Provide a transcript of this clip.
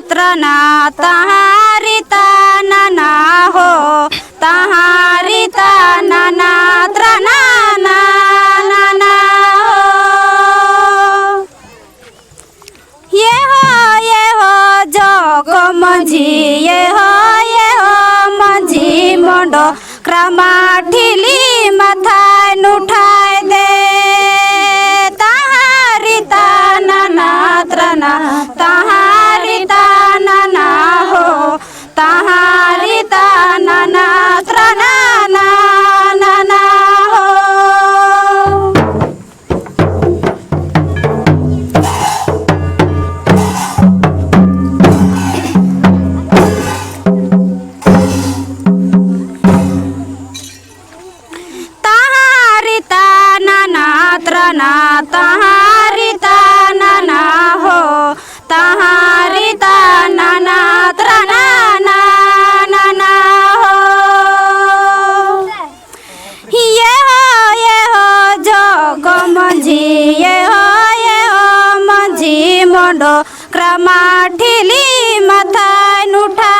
त्रना तहारी ताना हो तहारी ताना त्रना ना हो। ये हो जग मझी ये हो मझी मंड क्रमा ठिली माथा नुठाए दे तहारी ताना त्रना तहारी ताना हो तहारी ताना त्रना ना हो। तहारी ताना त्रना तहारी ताना हो तहारी ताना त्रना ना हो। ये हो जग मझी ये हो मझी मंड क्रमा ठिली माथा नुठा